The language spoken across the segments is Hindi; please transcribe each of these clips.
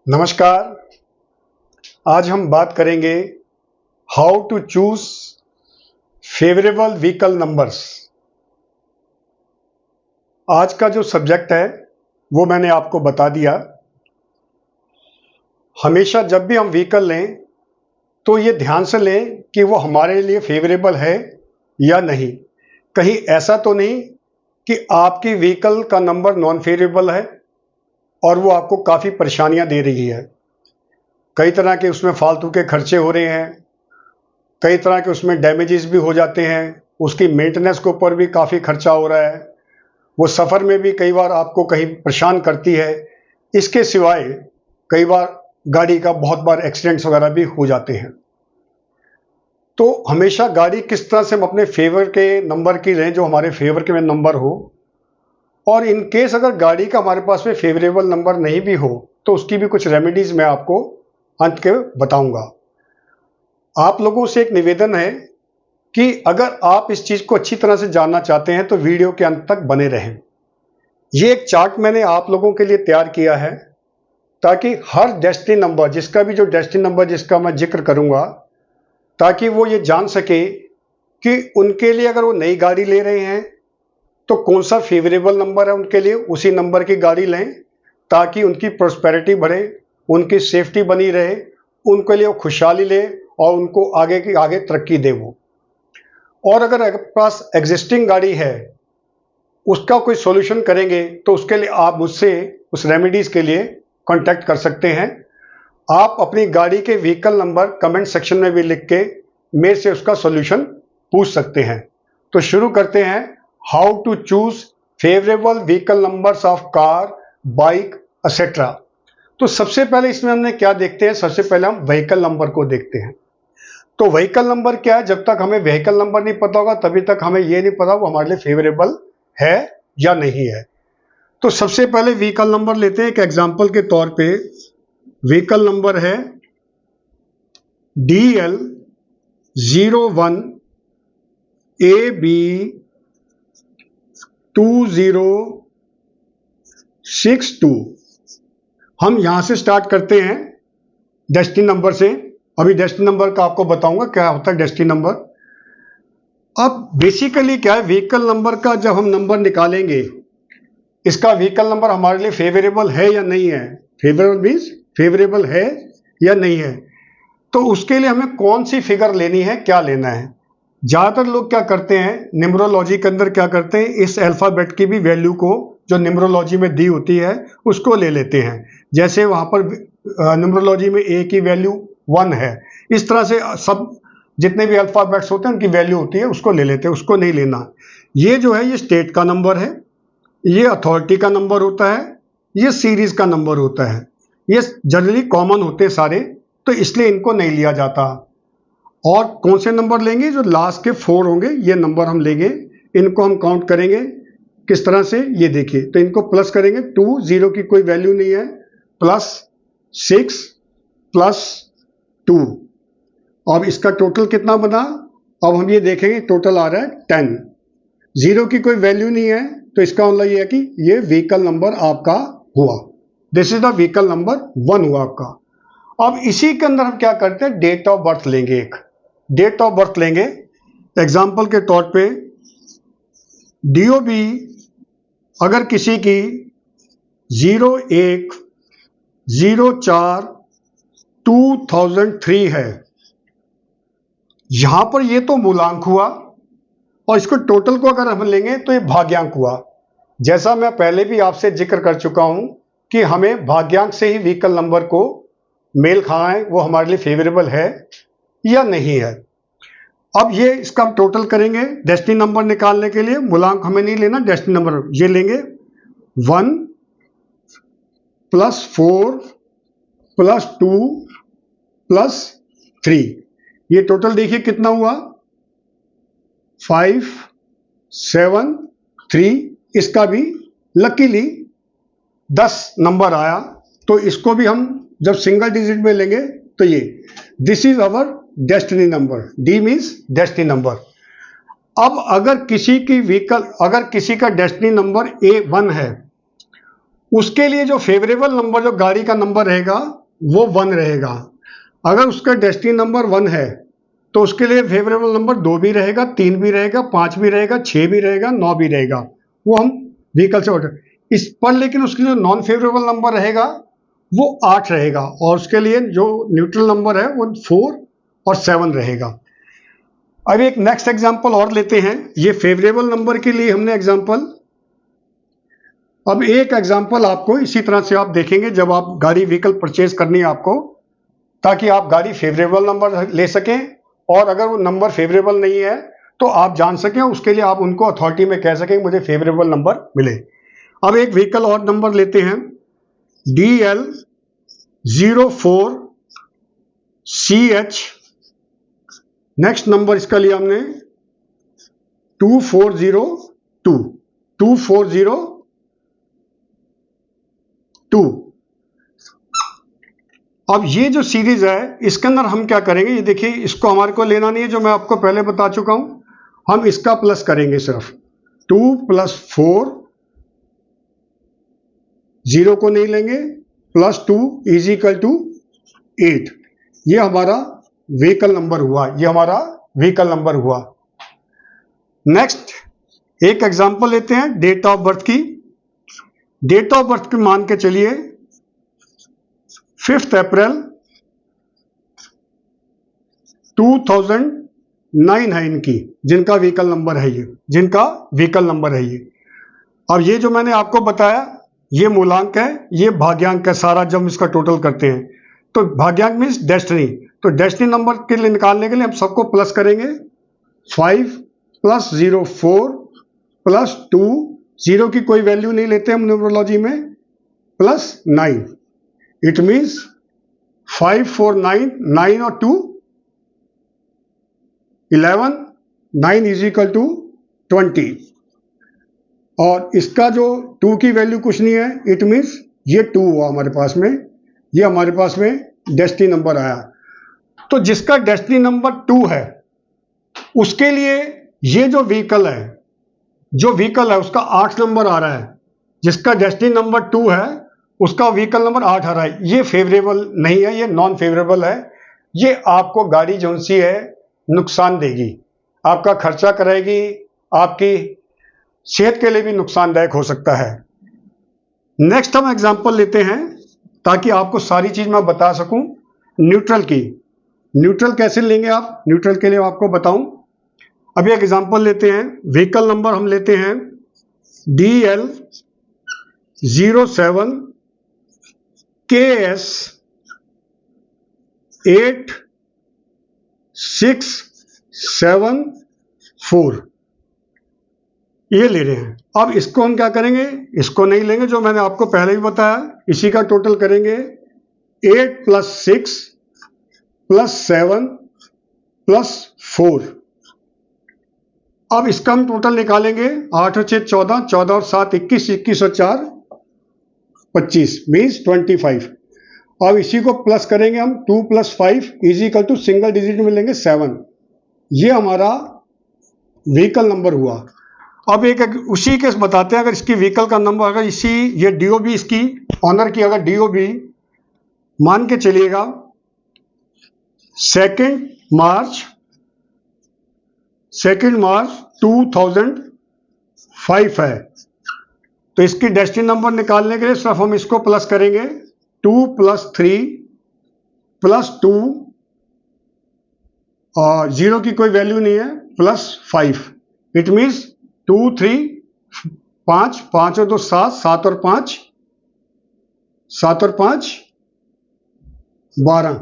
नमस्कार। आज हम बात करेंगे how to choose favourable vehicle numbers. आज का जो सब्जेक्ट है वो मैंने आपको बता दिया। हमेशा जब भी हम व्हीकल लें तो ये ध्यान से लें कि वो हमारे लिए फेवरेबल है या नहीं। कहीं ऐसा तो नहीं कि आपकी व्हीकल का नंबर नॉन फेवरेबल है और वो आपको काफ़ी परेशानियां दे रही है। कई तरह के उसमें फालतू के खर्चे हो रहे हैं, कई तरह के उसमें डैमेजेस भी हो जाते हैं, उसकी मेंटेनेंस के ऊपर भी काफ़ी खर्चा हो रहा है, वो सफ़र में भी कई बार आपको कहीं परेशान करती है। इसके सिवाय कई बार गाड़ी का बहुत बार एक्सीडेंट्स वगैरह भी हो जाते हैं। तो हमेशा गाड़ी किस तरह से हम अपने फेवर के नंबर की लें जो हमारे फेवर के में नंबर हो, और इन केस अगर गाड़ी का हमारे पास में फेवरेबल नंबर नहीं भी हो तो उसकी भी कुछ रेमेडीज मैं आपको अंत के बताऊंगा। आप लोगों से एक निवेदन है कि अगर आप इस चीज़ को अच्छी तरह से जानना चाहते हैं तो वीडियो के अंत तक बने रहें। ये एक चार्ट मैंने आप लोगों के लिए तैयार किया है ताकि हर डेस्टिनी नंबर, जिसका भी जो डेस्टिनी नंबर जिसका मैं जिक्र करूंगा, ताकि वो ये जान सके कि उनके लिए अगर वो नई गाड़ी ले रहे हैं तो कौन सा फेवरेबल नंबर है उनके लिए, उसी नंबर की गाड़ी लें ताकि उनकी प्रोस्पेरिटी बढ़े, उनकी सेफ्टी बनी रहे, उनके लिए वो खुशहाली ले और उनको आगे की आगे तरक्की दे वो। और अगर आपके पास एग्जिस्टिंग गाड़ी है उसका कोई सॉल्यूशन करेंगे तो उसके लिए आप मुझसे उस रेमेडीज के लिए कांटेक्ट कर सकते हैं। आप अपनी गाड़ी के व्हीकल नंबर कमेंट सेक्शन में भी लिख के मेरे से उसका सॉल्यूशन पूछ सकते हैं। तो शुरू करते हैं, how to choose favourable vehicle numbers of car, bike etcetera. तो सबसे पहले इसमें हमने क्या देखते हैं, सबसे पहले हम व्हीकल नंबर को देखते हैं। तो व्हीकल नंबर क्या है, जब तक हमें व्हीकल नंबर नहीं पता होगा तभी तक हमें ये नहीं पता वो हमारे लिए फेवरेबल है या नहीं है। तो सबसे पहले व्हीकल नंबर लेते हैं। एक एग्जांपल के तौर पे व्हीकल नंबर है DL 01 AB 2062। हम यहां से स्टार्ट करते हैं डेस्टिनी नंबर से। अभी डेस्टिनी नंबर का आपको बताऊंगा क्या होता है डेस्टिनी नंबर। अब बेसिकली क्या है, व्हीकल नंबर का जब हम नंबर निकालेंगे, इसका व्हीकल नंबर हमारे लिए फेवरेबल है या नहीं है, फेवरेबल मीन्स फेवरेबल है या नहीं है, तो उसके लिए हमें कौन सी फिगर लेनी है, क्या लेना है। ज़्यादातर लोग क्या करते हैं, न्यूमरोलॉजी के अंदर क्या करते हैं, इस अल्फ़ाबेट की भी वैल्यू को जो न्यूमरोलॉजी में दी होती है उसको ले लेते हैं। जैसे वहाँ पर न्यूमरोलॉजी में A की वैल्यू 1 है, इस तरह से सब जितने भी अल्फ़ाबेट्स होते हैं उनकी वैल्यू होती है, उसको ले लेते हैं, उसको नहीं लेना। ये जो है ये स्टेट का नंबर है, ये अथॉरिटी का नंबर होता है, ये सीरीज का नंबर होता है, ये जनरली कॉमन होते हैं सारे, तो इसलिए इनको नहीं लिया जाता। और कौन से नंबर लेंगे, जो लास्ट के 4 होंगे ये नंबर हम लेंगे। इनको हम काउंट करेंगे किस तरह से, ये देखिए, तो इनको प्लस करेंगे 2, 0 की कोई वैल्यू नहीं है, +6 +2। अब इसका टोटल कितना बना, अब हम ये देखेंगे टोटल आ रहा है 10। 0 की कोई वैल्यू नहीं है तो इसका मतलब ये है कि ये व्हीकल नंबर आपका हुआ, this is the vehicle number 1 हुआ आपका। अब इसी के अंदर हम क्या करते हैं, डेट ऑफ बर्थ लेंगे, एक डेट ऑफ बर्थ लेंगे। एग्जाम्पल के तौर पे DOB अगर किसी की 01/04/2003 है, यहां पर ये तो मूलांक हुआ और इसको टोटल को अगर हम लेंगे तो ये भाग्यांक हुआ। जैसा मैं पहले भी आपसे जिक्र कर चुका हूं कि हमें भाग्यांक से ही व्हीकल नंबर को मेल खाना है, वो हमारे लिए फेवरेबल है या नहीं है। अब ये इसका टोटल करेंगे डेस्टिनी नंबर निकालने के लिए। मूलांक हमें नहीं लेना, डेस्टिनी नंबर ये लेंगे 1 +4 +2 +3। ये टोटल देखिए कितना हुआ, 5 7 3। इसका भी लकीली 10 नंबर आया, तो इसको भी हम जब सिंगल डिजिट में लेंगे तो ये this is our destiny number, D means destiny number. अब अगर किसी की व्हीकल, अगर किसी का डेस्टिनी नंबर A1 है उसके लिए जो फेवरेबल नंबर, जो गाड़ी का नंबर रहेगा वो 1 रहेगा। अगर उसका डेस्टिनी नंबर 1 है तो उसके लिए फेवरेबल नंबर 2 भी रहेगा, 3 भी रहेगा, 5 भी रहेगा, 6 भी रहेगा, 9 भी रहेगा। वो हम व्हीकल से ऑर्डर इस पर, लेकिन उसके जो नॉन फेवरेबल नंबर रहेगा वो 8 रहेगा, और उसके लिए जो न्यूट्रल नंबर है वो 4 और 7 रहेगा। अब एक नेक्स्ट एग्जांपल और लेते हैं। ये फेवरेबल नंबर के लिए हमने एग्जांपल। अब एक एग्जांपल आपको इसी तरह से आप देखेंगे जब आप गाड़ी व्हीकल परचेज करनी है आपको, ताकि आप गाड़ी फेवरेबल नंबर ले सकें, और अगर वो नंबर फेवरेबल नहीं है तो आप जान सकें, उसके लिए आप उनको अथॉरिटी में कह सकें मुझे फेवरेबल नंबर मिले। अब एक व्हीकल और नंबर लेते हैं, DL04CH। नेक्स्ट नंबर इसका लिया हमने 2402। अब ये जो सीरीज है इसके अंदर हम क्या करेंगे, ये देखिए, इसको हमारे को लेना नहीं है, जो मैं आपको पहले बता चुका हूं, हम इसका प्लस करेंगे सिर्फ। 2 + 4, 0 को नहीं लेंगे, +2 = 8। ये हमारा व्हीकल नंबर हुआ, ये हमारा व्हीकल नंबर हुआ। नेक्स्ट एक एग्जांपल लेते हैं डेट ऑफ बर्थ की। डेट ऑफ बर्थ की मान के चलिए 5 अप्रैल 2009 है इनकी, जिनका व्हीकल नंबर है ये, जिनका व्हीकल नंबर है ये। अब ये जो मैंने आपको बताया ये मूलांक है, ये भाग्यांक है सारा, जब इसका टोटल करते हैं तो भाग्यांक मीन्स डेस्टिनी। तो डेस्टिनी नंबर के लिए निकालने के लिए हम सबको प्लस करेंगे। 5 + 0 4 + 2, 0 की कोई वैल्यू नहीं लेते हम न्यूमरोलॉजी में, +9। इट मीन्स 5 4 9, 9 और 2 11, 9 = 20। और इसका जो 2 की वैल्यू कुछ नहीं है, इट मीन्स ये 2 हुआ हमारे पास में, ये हमारे पास में डेस्टिनी नंबर आया। तो जिसका डेस्टिनी नंबर 2 है उसके लिए ये जो व्हीकल है उसका 8 नंबर आ रहा है। जिसका डेस्टिनी नंबर 2 है उसका व्हीकल नंबर 8 आ रहा है। ये फेवरेबल नहीं है, ये नॉन फेवरेबल है। ये आपको गाड़ी जो सी है नुकसान देगी, आपका खर्चा कराएगी, आपकी सेहत के लिए भी नुकसानदायक हो सकता है। नेक्स्ट हम एग्जांपल लेते हैं ताकि आपको सारी चीज मैं बता सकूं न्यूट्रल की। न्यूट्रल कैसे लेंगे आप, न्यूट्रल के लिए आपको बताऊं। अभी एक एग्जांपल लेते हैं, व्हीकल नंबर हम लेते हैं DL07KS 8674, ये ले रहे हैं। अब इसको हम क्या करेंगे, इसको नहीं लेंगे, जो मैंने आपको पहले ही बताया, इसी का टोटल करेंगे। 8 + 6 + 7 + 4। अब इसका हम टोटल निकालेंगे। 8 और 6 14, 14 और 7 21, 21 और 4 25, मीन्स 25। अब इसी को प्लस करेंगे हम। 2 + 5 = सिंगल डिजिट में लेंगे 7। ये हमारा व्हीकल नंबर हुआ। अब एक उसी के बताते हैं, अगर इसकी व्हीकल का नंबर, अगर इसी ये DOB इसकी ऑनर की, अगर DOB मान के चलिएगा 2 मार्च 2005 है, तो इसकी डेस्टिनी नंबर निकालने के लिए सिर्फ हम इसको प्लस करेंगे। 2 + 3 + 2 और 0 की कोई वैल्यू नहीं है, +5। इट मीन्स 2 3 5, 5 और 2 7, 7 और 5 12,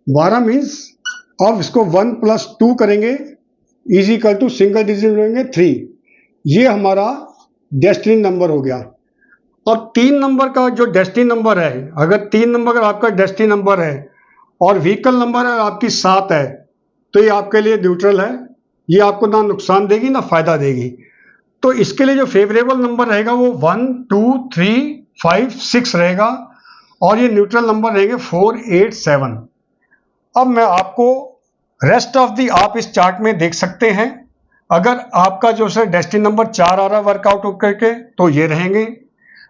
12 मीन्स। अब इसको 1 + 2 करेंगे = सिंगल डिजिट लेंगे 3। ये हमारा डेस्टिनी नंबर हो गया। अब 3 नंबर का जो डेस्टिनी नंबर है, अगर 3 नंबर का आपका डेस्टिनी नंबर है और व्हीकल नंबर है आपकी 7 है, तो ये आपके लिए न्यूट्रल है। ये आपको ना नुकसान देगी ना फायदा देगी। तो इसके लिए जो फेवरेबल नंबर रहेगा वो 1 2 3 5 6 रहेगा, और ये न्यूट्रल नंबर रहेंगे 4 8 7। अब मैं आपको रेस्ट ऑफ दी आप इस चार्ट में देख सकते हैं। अगर आपका जो सर डेस्टिनी नंबर 4 आ रहा है वर्कआउट करके, तो ये रहेंगे।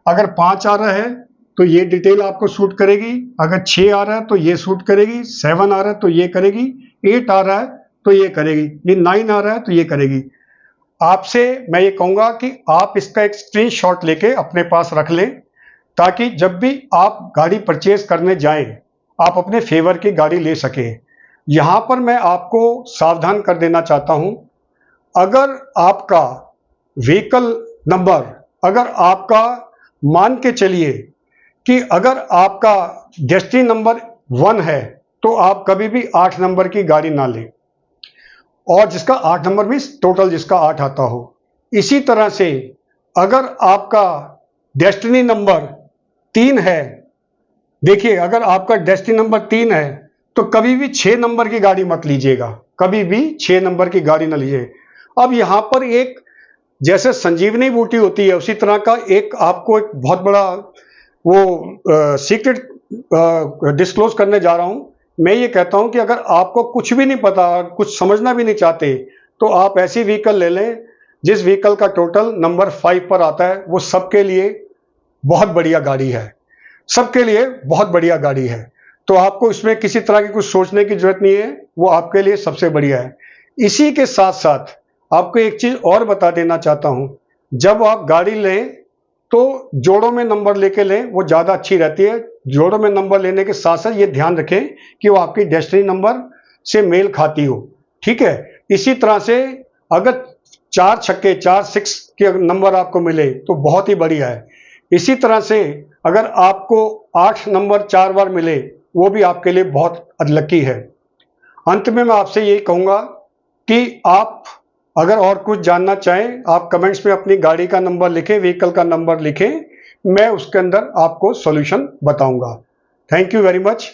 अगर 5 आ रहा है तो ये डिटेल आपको सूट करेगी, अगर 6 आ रहा है तो ये सूट करेगी, 7 आ रहा है तो ये करेगी, 8 आ रहा है तो ये करेगी, ये 9 आ रहा है तो ये करेगी। आपसे मैं ये कहूँगा कि आप इसका एक स्क्रीनशॉट लेके अपने पास रख लें, ताकि जब भी आप गाड़ी परचेज करने जाएं आप अपने फेवर की गाड़ी ले सकें। यहाँ पर मैं आपको सावधान कर देना चाहता हूँ, अगर आपका व्हीकल नंबर, अगर आपका मान के चलिए कि अगर आपका डेस्टिनी नंबर 1 है तो आप कभी भी 8 नंबर की गाड़ी ना लें, और जिसका 8 नंबर मीन्स टोटल जिसका 8 आता हो। इसी तरह से अगर आपका डेस्टिनी नंबर 3 है, देखिए अगर आपका डेस्टिनी नंबर 3 है तो कभी भी 6 नंबर की गाड़ी मत लीजिएगा, कभी भी 6 नंबर की गाड़ी ना लीजिए। अब यहाँ पर एक जैसे संजीवनी बूटी होती है उसी तरह का एक आपको एक बहुत बड़ा वो सीक्रेट डिस्क्लोज करने जा रहा हूँ। मैं ये कहता हूँ कि अगर आपको कुछ भी नहीं पता, कुछ समझना भी नहीं चाहते, तो आप ऐसी व्हीकल ले लें जिस व्हीकल का टोटल नंबर 5 पर आता है। वो सबके लिए बहुत बढ़िया गाड़ी है, सबके लिए बहुत बढ़िया गाड़ी है। तो आपको इसमें किसी तरह की कुछ सोचने की जरूरत नहीं है, वो आपके लिए सबसे बढ़िया है। इसी के साथ साथ आपको एक चीज और बता देना चाहता हूं, जब आप गाड़ी लें तो जोड़ों में नंबर लेके लें, वो ज्यादा अच्छी रहती है। जोड़ों में नंबर लेने के साथ साथ ये ध्यान रखें कि वो आपकी डेस्टिनी नंबर से मेल खाती हो, ठीक है। इसी तरह से अगर 4 छक्के 4 6 के नंबर आपको मिले तो बहुत ही बढ़िया है। इसी तरह से अगर आपको 8 नंबर 4 बार मिले, वो भी आपके लिए बहुत लकी है। अंत में मैं आपसे यही कहूंगा कि आप अगर और कुछ जानना चाहें, आप कमेंट्स में अपनी गाड़ी का नंबर लिखें, व्हीकल का नंबर लिखें, मैं उसके अंदर आपको सॉल्यूशन बताऊंगा। Thank you very much.